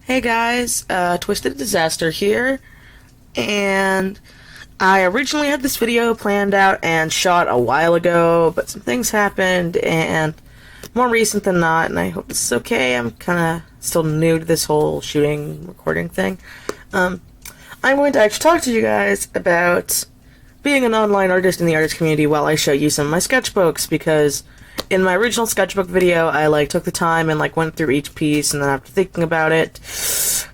Hey guys, Twisted Disaster here, and I originally had this video planned out and shot a while ago, but some things happened, and more recent than not, and I hope this is okay. I'm kinda still new to this whole shooting, recording thing. I'm going to actually talk to you guys about being an online artist in the artist community while I show you some of my sketchbooks, because in my original sketchbook video, I took the time and went through each piece, and then after thinking about it,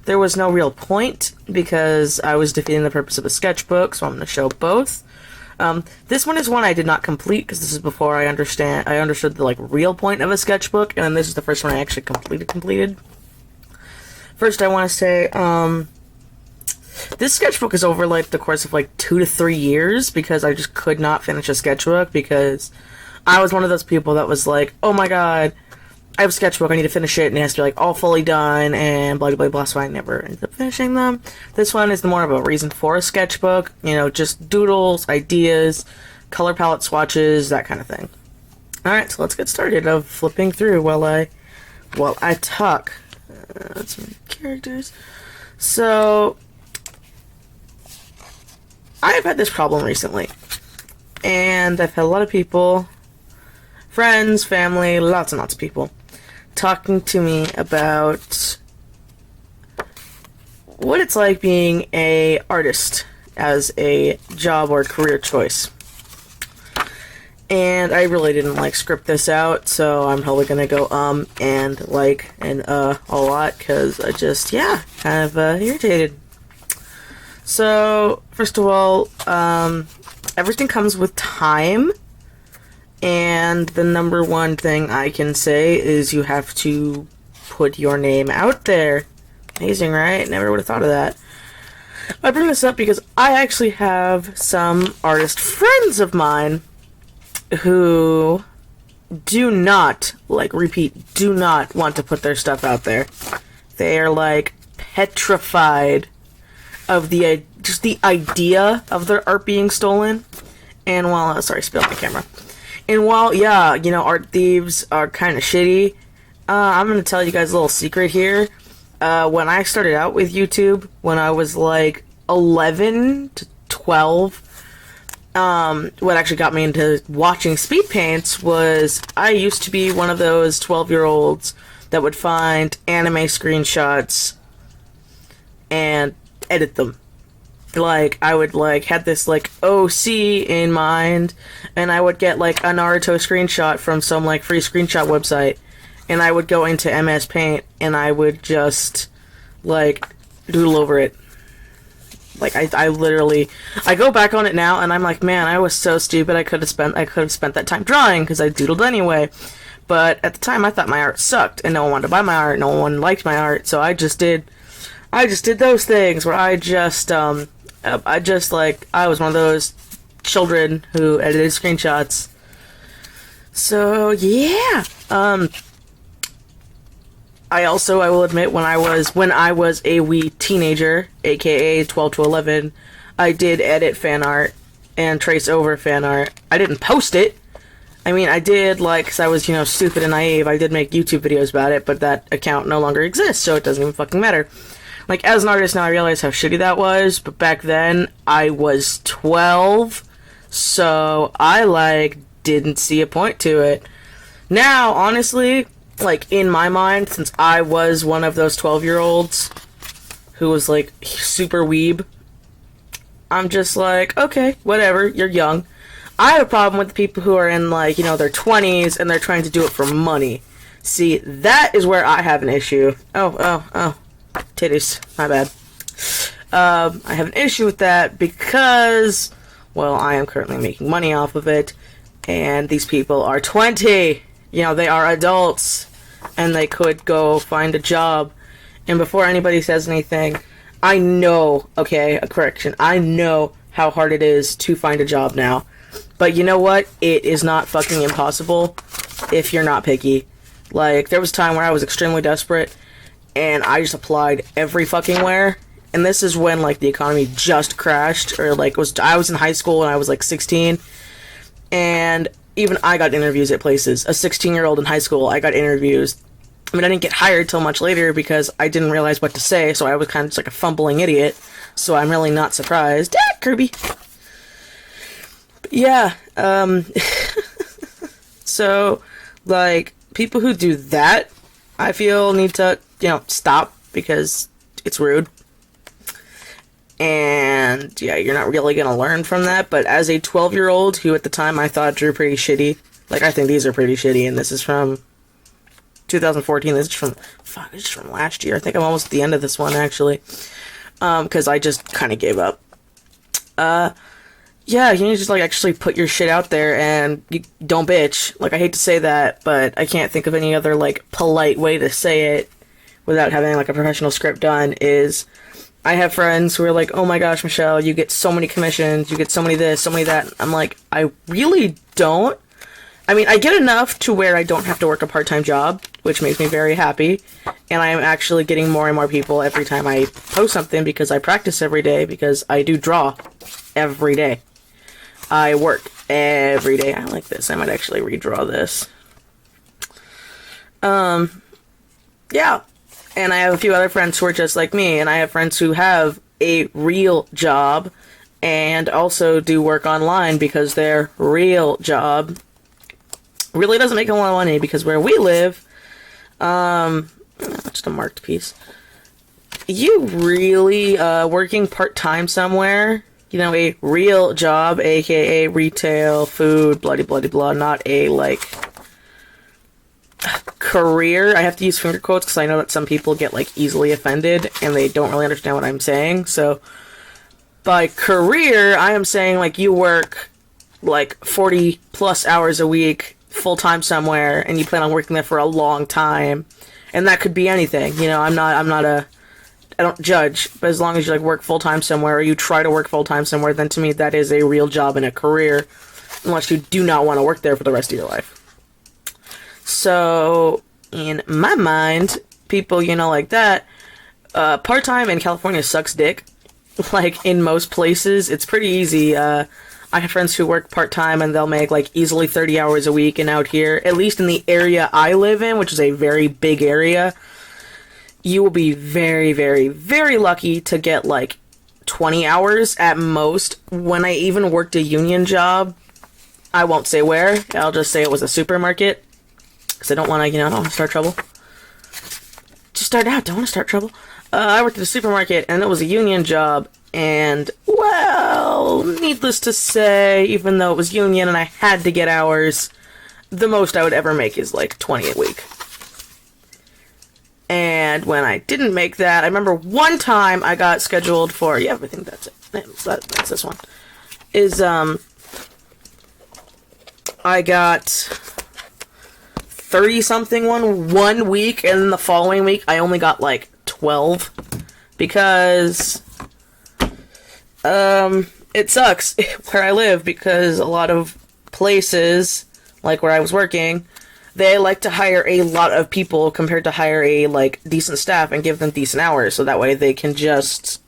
there was no real point because I was defeating the purpose of a sketchbook, so I'm going to show both. This one is one I did not complete because this is before I understood the real point of a sketchbook, and then this is the first one I actually completed. First, I want to say, this sketchbook is over the course of 2 to 3 years because I just could not finish a sketchbook because I was one of those people that was like, oh my god, I have a sketchbook, I need to finish it, and it has to be all fully done, and blah blah blah, so I never ended up finishing them. This one is more of a reason for a sketchbook, just doodles, ideas, color palette swatches, that kind of thing. Alright, so let's get started of flipping through while I talk. Some characters. So, I've had this problem recently, and I've had a lot of people, friends, family, lots and lots of people, talking to me about what it's like being an artist as a job or career choice. And I really didn't script this out, so I'm probably gonna go and a lot, because I just, kind of irritated. So, first of all, everything comes with time. And the number one thing I can say is you have to put your name out there. Amazing, right? Never would have thought of that. I bring this up because I actually have some artist friends of mine who do not, do not want to put their stuff out there. They are, petrified of just the idea of their art being stolen. And while, sorry, spilled the camera. And while, art thieves are kind of shitty, I'm going to tell you guys a little secret here. When I started out with YouTube, when I was 11 to 12, what actually got me into watching speed paints was I used to be one of those 12-year-olds that would find anime screenshots and edit them. I would, had this, OC in mind, and I would get, a Naruto screenshot from some, free screenshot website, and I would go into MS Paint, and I would just, doodle over it. I literally, I go back on it now, and I'm like, man, I was so stupid, I could have spent that time drawing, because I doodled anyway. But at the time, I thought my art sucked, and no one wanted to buy my art, no one liked my art, so I just did those things where I was one of those children who edited screenshots. So, yeah. I will admit, when I was a wee teenager, aka 12 to 11, I did edit fan art and trace over fan art. I didn't post it. I mean, I did, because I was, stupid and naive, I did make YouTube videos about it, but that account no longer exists, so it doesn't even fucking matter. As an artist now, I realize how shitty that was, but back then, I was 12, so I, didn't see a point to it. Now, honestly, in my mind, since I was one of those 12-year-olds who was, super weeb, I'm just okay, whatever, you're young. I have a problem with the people who are in, their 20s, and they're trying to do it for money. See, that is where I have an issue. Oh. Titties, my bad. I have an issue with that because, well, I am currently making money off of it, and these people are 20. They are adults, and they could go find a job. And before anybody says anything, I know, okay, a correction, I know how hard it is to find a job now. But you know what? It is not fucking impossible if you're not picky. There was a time where I was extremely desperate, and I just applied every fucking where. And this is when, the economy just crashed, or, I was in high school and I was, 16. And even I got interviews at places. A 16-year-old in high school, I got interviews I mean, I didn't get hired till much later because I didn't realize what to say, so I was kind of just like a fumbling idiot. So I'm really not surprised. Kirby! But yeah, so, like, people who do that, I feel need to, stop because it's rude. And, yeah, you're not really gonna learn from that, but as a 12-year-old who at the time I thought drew pretty shitty, like, I think these are pretty shitty, and this is from 2014, this is from last year. I think I'm almost at the end of this one, actually, because I just kind of gave up. Yeah, you need to just, like, actually put your shit out there, and you don't bitch. Like, I hate to say that, but I can't think of any other, like, polite way to say it without having, like, a professional script done, is I have friends who are like, oh my gosh, Michelle, you get so many commissions, you get so many this, so many that. I'm like, I really don't. I mean, I get enough to where I don't have to work a part-time job, which makes me very happy, and I am actually getting more and more people every time I post something because I practice every day, because I do draw every day. I work every day. I like this. I might actually redraw this. Yeah. And I have a few other friends who are just like me, and I have friends who have a real job and also do work online because their real job really doesn't make a lot of money, because where we live, just a marked piece. You really, working part-time somewhere, a real job, aka retail, food, blah, not a, like, career. I have to use finger quotes because I know that some people get, like, easily offended and they don't really understand what I'm saying. So, by career, I am saying, like, you work, like, 40 plus hours a week, full-time somewhere, and you plan on working there for a long time. And that could be anything. I don't judge, but as long as you, like, work full-time somewhere, or you try to work full-time somewhere, then to me that is a real job and a career, unless you do not want to work there for the rest of your life. So, in my mind, people, like that, part-time in California sucks dick. Like, in most places, it's pretty easy. I have friends who work part-time, and they'll make, like, easily 30 hours a week, and out here, at least in the area I live in, which is a very big area, you will be very, very, very lucky to get, like, 20 hours at most. When I even worked a union job, I won't say where, I'll just say it was a supermarket, because I don't want to, I don't want to start trouble. Just start out, don't want to start trouble. I worked at a supermarket, and it was a union job, and, well, needless to say, even though it was union and I had to get hours, the most I would ever make is, like, 20 a week. And when I didn't make that, I remember one time I got scheduled for, I think that's it. That's this one. I got 30-something one week, and then the following week I only got, like, 12. Because, it sucks where I live, because a lot of places, like where I was working, they like to hire a lot of people compared to hire a, like, decent staff and give them decent hours, so that way they can just,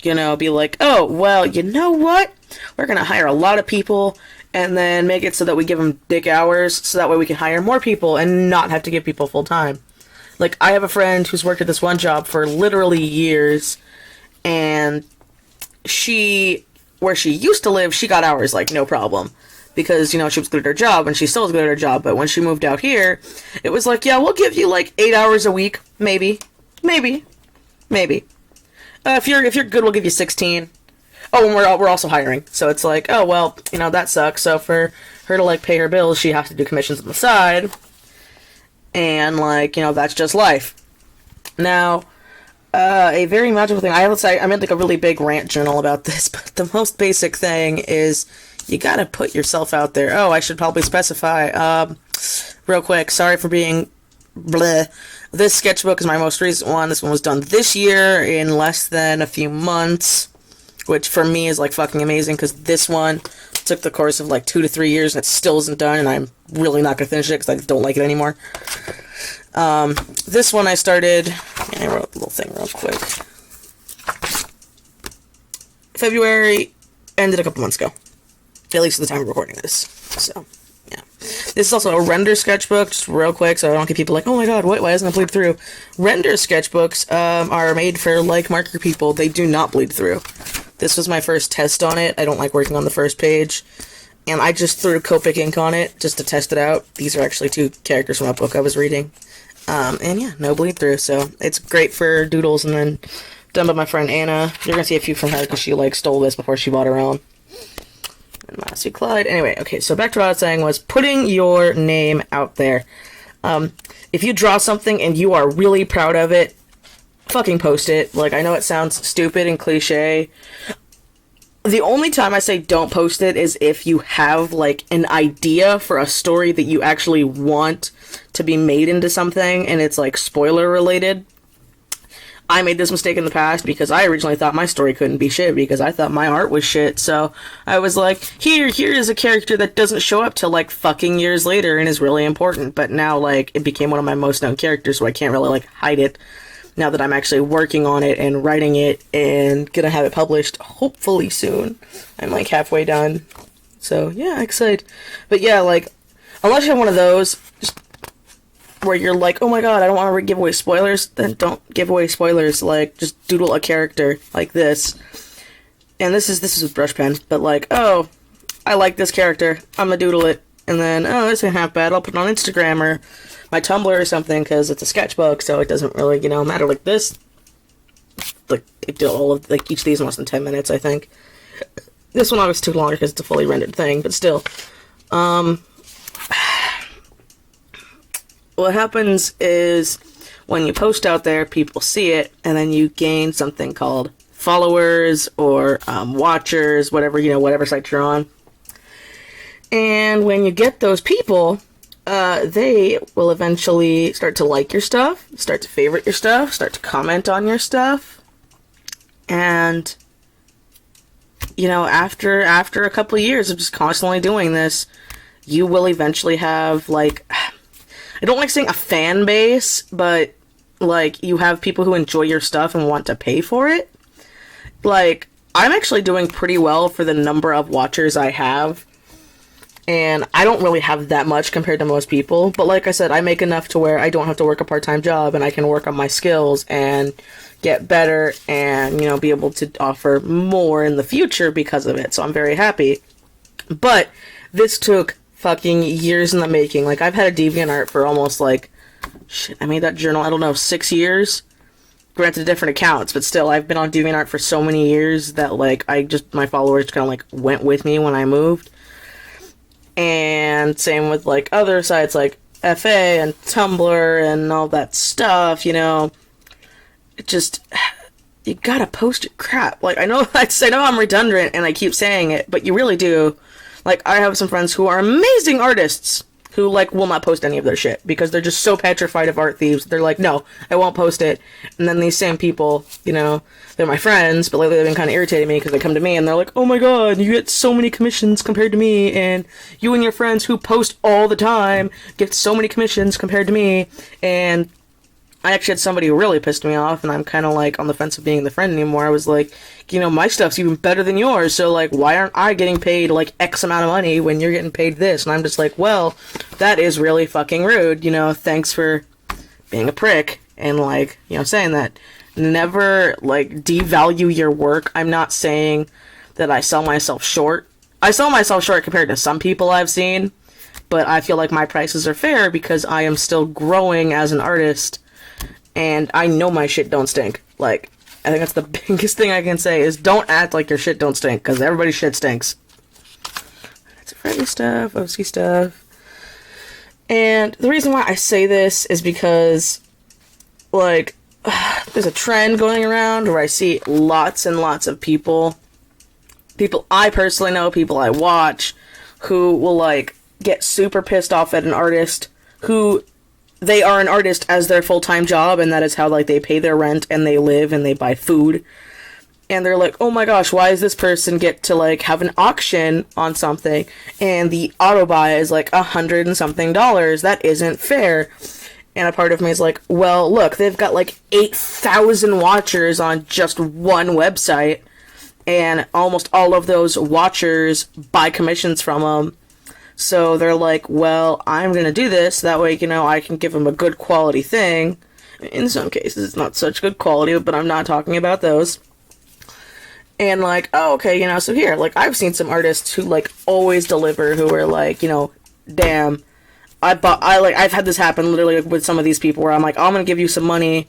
be like, oh, well, you know what? We're gonna hire a lot of people, and then make it so that we give them dick hours, so that way we can hire more people and not have to give people full time. Like, I have a friend who's worked at this one job for literally years, and where she used to live, she got hours, like, no problem. Because, she was good at her job, and she still was good at her job, but when she moved out here, it was like, yeah, we'll give you, like, 8 hours a week, maybe. If you're good, we'll give you 16. Oh, and we're also hiring, so it's like, oh, well, that sucks, so for her to, like, pay her bills, she has to do commissions on the side, and, like, that's just life. Now, a very magical thing, I made, like, a really big rant journal about this, but the most basic thing is, you gotta put yourself out there. Oh, I should probably specify, real quick, sorry for being bleh. This sketchbook is my most recent one. This one was done this year in less than a few months, which for me is, like, fucking amazing, because this one took the course of, like, 2 to 3 years, and it still isn't done, and I'm really not gonna finish it, because I don't like it anymore. This one I started, I wrote a little thing real quick. February, ended a couple months ago. At least at the time of recording this. So, yeah. This is also a render sketchbook, just real quick, so I don't get people like, oh my god, why doesn't it bleed through? Render sketchbooks are made for like marker people. They do not bleed through. This was my first test on it. I don't like working on the first page. And I just threw Copic ink on it just to test it out. These are actually 2 characters from a book I was reading. And yeah, no bleed through, so it's great for doodles. And then done by my friend Anna. You're gonna see a few from her because she like stole this before she bought her own. And Massey Clyde. Anyway, okay, so back to what I was saying was putting your name out there. If you draw something and you are really proud of it, fucking post it. Like, I know it sounds stupid and cliche. The only time I say don't post it is if you have, like, an idea for a story that you actually want to be made into something, and it's, like, spoiler-related. I made this mistake in the past because I originally thought my story couldn't be shit because I thought my art was shit, so I was like, here is a character that doesn't show up till, like, fucking years later and is really important, but now, like, it became one of my most known characters, so I can't really, like, hide it. Now that I'm actually working on it and writing it and gonna have it published hopefully soon. I'm like halfway done. So yeah, excited. But yeah, like, unless you have one of those just where you're like, oh my god, I don't want to give away spoilers, then don't give away spoilers. Like, just doodle a character like this. And this is with brush pen, but like, oh, I like this character, I'm gonna doodle it. And then, oh, this ain't half bad, I'll put it on Instagram or my Tumblr or something, because it's a sketchbook, so it doesn't really, you know, matter. Like this, like, it did all of, like, each of these in less than 10 minutes, I think. This one obviously took longer because it's a fully rendered thing, but still. What happens is, when you post out there, people see it, and then you gain something called followers, or watchers, whatever, you know, whatever site you're on. And when you get those people, they will eventually start to like your stuff, start to favorite your stuff, start to comment on your stuff. And, you know, after a couple of years of just constantly doing this, you will eventually have, like, I don't like saying a fan base, but, like, you have people who enjoy your stuff and want to pay for it. Like, I'm actually doing pretty well for the number of watchers I have. And I don't really have that much compared to most people. But like I said, I make enough to where I don't have to work a part-time job and I can work on my skills and get better and, you know, be able to offer more in the future because of it. So I'm very happy. But this took fucking years in the making. Like, I've had a DeviantArt for almost, like, shit, I made that journal, I don't know, 6 years? Granted, different accounts, but still, I've been on DeviantArt for so many years that, like, my followers kind of, like, went with me when I moved. And same with, like, other sites like FA and Tumblr and all that stuff, you know. It just, you gotta post your crap. Like, I know I'm redundant and I keep saying it, but you really do. Like, I have some friends who are amazing artists who, like, will not post any of their shit because they're just so petrified of art thieves. They're like, no, I won't post it. And then these same people, you know, they're my friends, but lately they've been kind of irritating me because they come to me and they're like, oh my god, you get so many commissions compared to me, and you and your friends who post all the time get so many commissions compared to me. And I actually had somebody who really pissed me off, and I'm kind of, like, on the fence of being the friend anymore. I was like, you know, my stuff's even better than yours, so, like, why aren't I getting paid, like, X amount of money when you're getting paid this? And I'm just like, well, that is really fucking rude, you know, thanks for being a prick, and, like, you know, saying that. Never, like, devalue your work. I'm not saying that I sell myself short. I sell myself short compared to some people I've seen, but I feel like my prices are fair because I am still growing as an artist. And I know my shit don't stink. Like, I think that's the biggest thing I can say is don't act like your shit don't stink, because everybody's shit stinks. That's Freddy stuff, OC stuff. And the reason why I say this is because, like, there's a trend going around where I see lots and lots of people I personally know, people I watch, who will, like, get super pissed off at an artist who they are an artist as their full-time job, and that is how, like, they pay their rent, and they live, and they buy food. And they're like, oh my gosh, why does this person get to, like, have an auction on something, and the auto buy is, like, $100 and something? That isn't fair. And a part of me is like, well, look, they've got, like, 8,000 watchers on just one website, and almost all of those watchers buy commissions from them. So they're like, well, I'm gonna do this, that way, I can give them a good quality thing. In some cases, it's not such good quality, but I'm not talking about those. And like, oh, okay, so here, like, I've seen some artists who, like, always deliver, who are like, damn, I've had this happen literally with some of these people where I'm like, oh, I'm gonna give you some money,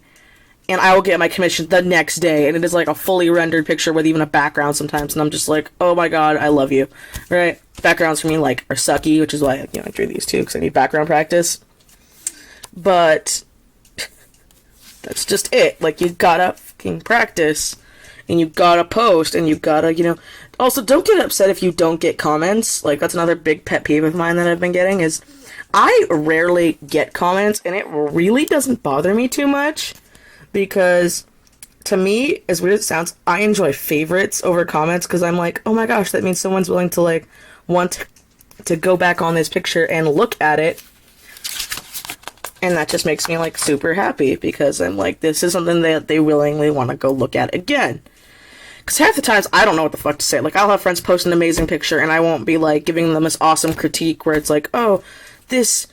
and I will get my commission the next day, and it is like a fully rendered picture with even a background sometimes, and I'm just like, oh my god, I love you, right? Backgrounds for me, like, are sucky, which is why, I drew these too, because I need background practice, but that's just it. Like, you gotta fucking practice, and you gotta post, and you gotta, also, don't get upset if you don't get comments. Like, that's another big pet peeve of mine that I've been getting, is I rarely get comments, and it really doesn't bother me too much, because to me, as weird as it sounds, I enjoy favorites over comments, because I'm like, oh my gosh, that means someone's willing to, like, want to go back on this picture and look at it, and that just makes me, like, super happy, because I'm like, this is something that they willingly want to go look at again. Because half the times, I don't know what the fuck to say. Like, I'll have friends post an amazing picture, and I won't be, like, giving them this awesome critique where it's like, oh, this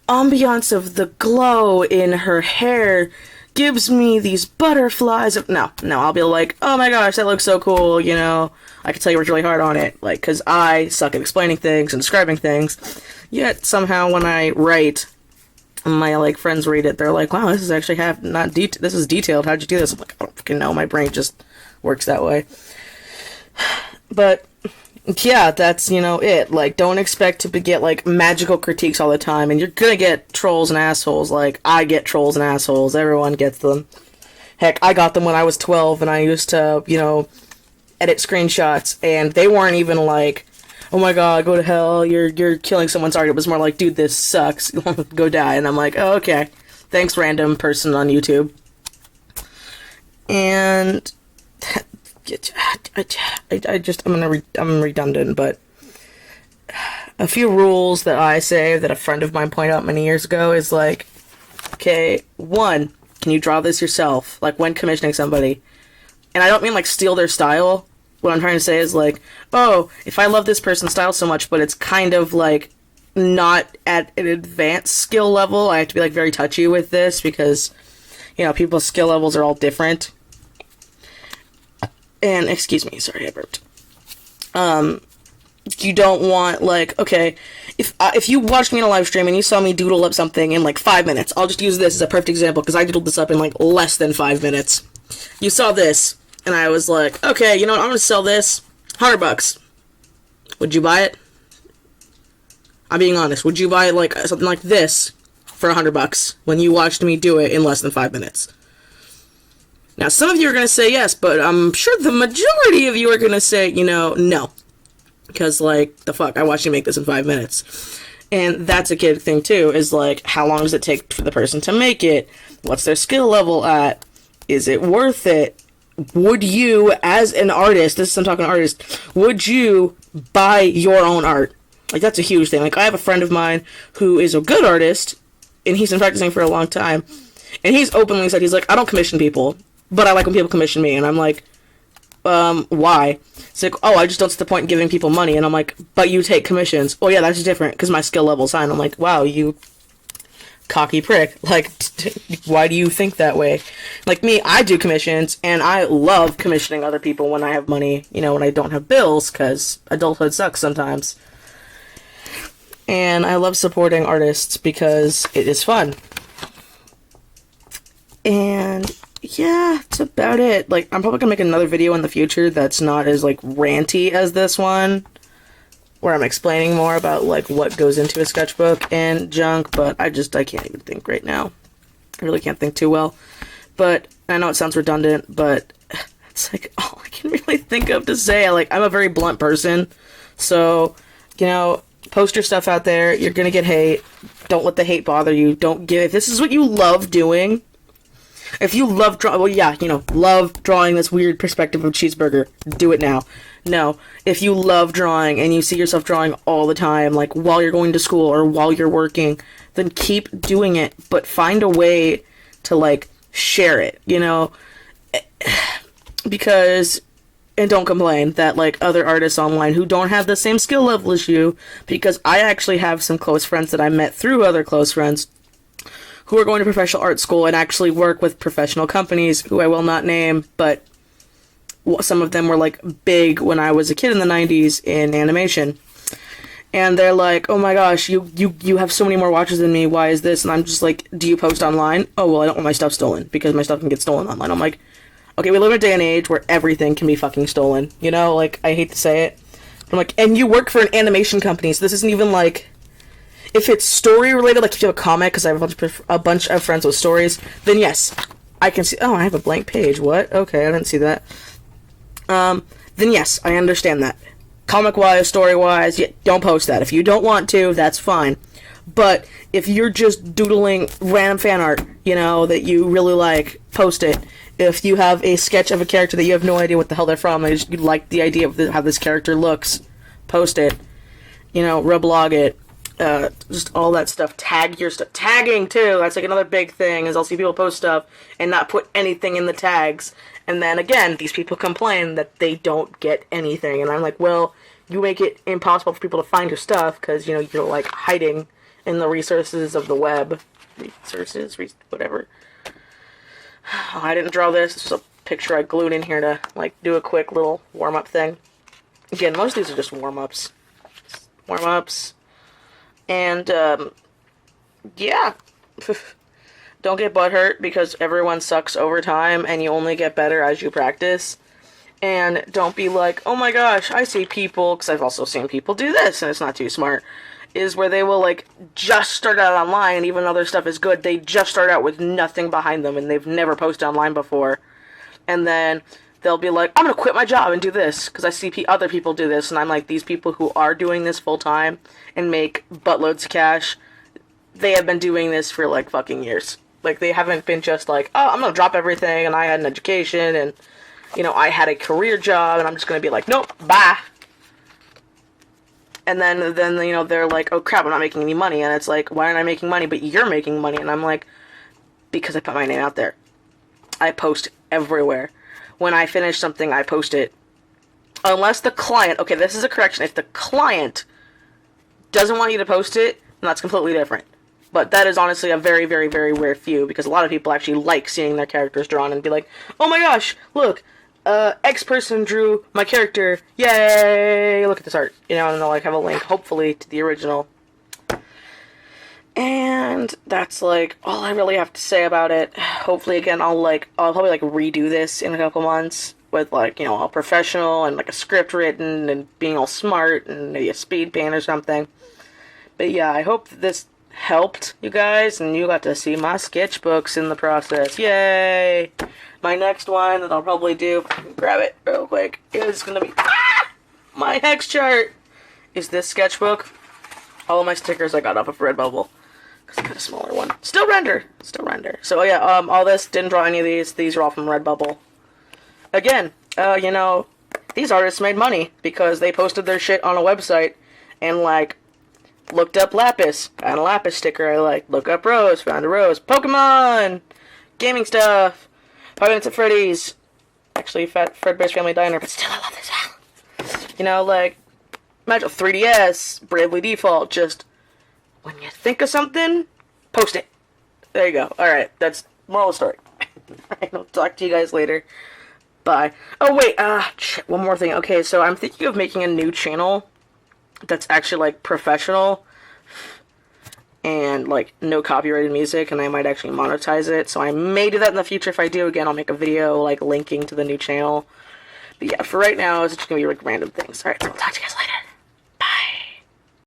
ambiance of the glow in her hair gives me these butterflies. No, I'll be like, oh my gosh, that looks so cool, I can tell you worked really hard on it, like, because I suck at explaining things and describing things, yet somehow when I write, my, like, friends read it, they're like, wow, this is actually this is detailed, how'd you do this? I'm like, I don't fucking know, my brain just works that way. But yeah, that's, it. Like, don't expect to get, like, magical critiques all the time, and you're gonna get trolls and assholes. Like, I get trolls and assholes. Everyone gets them. Heck, I got them when I was 12, and I used to, edit screenshots, and they weren't even like, oh my god, go to hell, you're killing someone's art. It was more like, dude, this sucks. Go die. And I'm like, oh, okay. Thanks, random person on YouTube. And I'm redundant, but a few rules that I say that a friend of mine pointed out many years ago is like, okay, 1, can you draw this yourself? Like, when commissioning somebody. And I don't mean, like, steal their style. What I'm trying to say is, like, oh, if I love this person's style so much, but it's kind of, like, not at an advanced skill level, I have to be, like, very touchy with this, because, people's skill levels are all different. And, excuse me, sorry, I burped. You don't want, like, okay, if you watched me in a live stream and you saw me doodle up something in, like, 5 minutes, I'll just use this as a perfect example, because I doodled this up in, like, less than 5 minutes. You saw this, and I was like, okay, you know what, I'm gonna sell this, $100. Would you buy it? I'm being honest, would you buy, like, something like this for $100 when you watched me do it in less than 5 minutes? Now, some of you are going to say yes, but I'm sure the majority of you are going to say, no. Because, like, the fuck, I watched you make this in 5 minutes. And that's a kid thing, too, is, like, how long does it take for the person to make it? What's their skill level at? Is it worth it? Would you, as an artist, I'm talking artist, would you buy your own art? Like, that's a huge thing. Like, I have a friend of mine who is a good artist, and he's been practicing for a long time, and he's openly said, he's like, I don't commission people, but I like when people commission me. And I'm like, why? It's like, oh, I just don't see the point in giving people money. And I'm like, but you take commissions. Oh yeah, that's different, because my skill level's high. And I'm like, wow, you cocky prick. Like, why do you think that way? Like me, I do commissions, and I love commissioning other people when I have money, when I don't have bills, because adulthood sucks sometimes. And I love supporting artists because it is fun. And yeah, that's about it. Like, I'm probably gonna make another video in the future that's not as, like, ranty as this one, where I'm explaining more about, like, what goes into a sketchbook and junk, but I can't even think right now. I really can't think too well. But I know it sounds redundant, but it's, like, all I can really think of to say. Like, I'm a very blunt person, so, post your stuff out there. You're gonna get hate. Don't let the hate bother you. If this is what you love doing, if you love love drawing this weird perspective of cheeseburger, do it now. No, if you love drawing and you see yourself drawing all the time, like while you're going to school or while you're working, then keep doing it, but find a way to, like, share it, because and don't complain that, like, other artists online who don't have the same skill level as you, because I actually have some close friends that I met through other close friends who are going to professional art school and actually work with professional companies who I will not name, but some of them were, like, big when I was a kid in the 90s in animation. And they're like, oh my gosh, you have so many more watches than me, why is this? And I'm just like, do you post online? Oh, well, I don't want my stuff stolen, because my stuff can get stolen online. I'm like, okay, we live in a day and age where everything can be fucking stolen. You know, like, I hate to say it. I'm like, and you work for an animation company, so this isn't even, like, if it's story-related, like, if you have a comic, because I have a bunch of friends with stories, then yes, I can see, oh, I have a blank page, what? Okay, I didn't see that. Then yes, I understand that. Comic-wise, story-wise, yeah, don't post that. If you don't want to, that's fine. But if you're just doodling random fan art, you know, that you really like, post it. If you have a sketch of a character that you have no idea what the hell they're from, and you like the idea of how this character looks, post it. You know, reblog it. Just all that stuff. Tag your stuff. Tagging, too. That's like another big thing, is I'll see people post stuff and not put anything in the tags. And then, again, these people complain that they don't get anything. And I'm like, well, you make it impossible for people to find your stuff because, you know, you're, like, hiding in the resources of the web. Whatever. Oh, I didn't draw this. This is a picture I glued in here to, like, do a quick little warm-up thing. Again, most of these are just warm-ups. Warm-ups. And, yeah. Don't get butthurt because everyone sucks over time and you only get better as you practice. And don't be like, oh my gosh, I see people, because I've also seen people do this and it's not too smart, is where they will, like, just start out online, even though their stuff is good, they just start out with nothing behind them and they've never posted online before. And then they'll be like, I'm gonna quit my job and do this, because I see other people do this, and I'm like, these people who are doing this full time and make buttloads of cash, they have been doing this for, like, fucking years. Like, they haven't been just like, oh, I'm gonna drop everything, and I had an education, and, you know, I had a career job, and I'm just gonna be like, nope, bye. And then, you know, they're like, oh crap, I'm not making any money, and it's like, why aren't I making money, but you're making money? And I'm like, because I put my name out there. I post everywhere. When I finish something, I post it. Unless the client, okay, this is a correction, if the client doesn't want you to post it, then that's completely different. But that is honestly a very, very, very rare few, because a lot of people actually like seeing their characters drawn and be like, oh my gosh, look, X person drew my character, yay, look at this art, you know, and they'll, like, have a link, hopefully, to the original. And that's, like, all I really have to say about it. Hopefully, again, I'll probably, like, redo this in a couple months with, like, you know, all professional and, like, a script written and being all smart and maybe a speed paint or something. But yeah, I hope this helped you guys and you got to see my sketchbooks in the process. Yay! My next one that I'll probably do, grab it real quick, is gonna be my hex chart. Is this sketchbook? All of my stickers I got off of RedBubble, because I got a smaller one. Still render. So yeah, all this, didn't draw any of these. These are all from RedBubble. Again, you know, these artists made money because they posted their shit on a website and, like, looked up Lapis, found a Lapis sticker I like, look up Rose, found a Rose, Pokemon, gaming stuff, Five Nights at Freddy's, actually Fredbear's Family Diner, but still I love this house. You know, like, Magic 3DS, Bravely Default, just, when you think of something, post it. There you go. Alright, that's moral of the story. Alright, I'll talk to you guys later. Bye. Oh wait, shit, one more thing. Okay, so I'm thinking of making a new channel that's actually, like, professional and, like, no copyrighted music, and I might actually monetize it, so I may do that in the future. If I do, again, I'll make a video, like, linking to the new channel. But yeah, for right now, it's just gonna be, like, random things. Alright, so I'll talk to you guys later.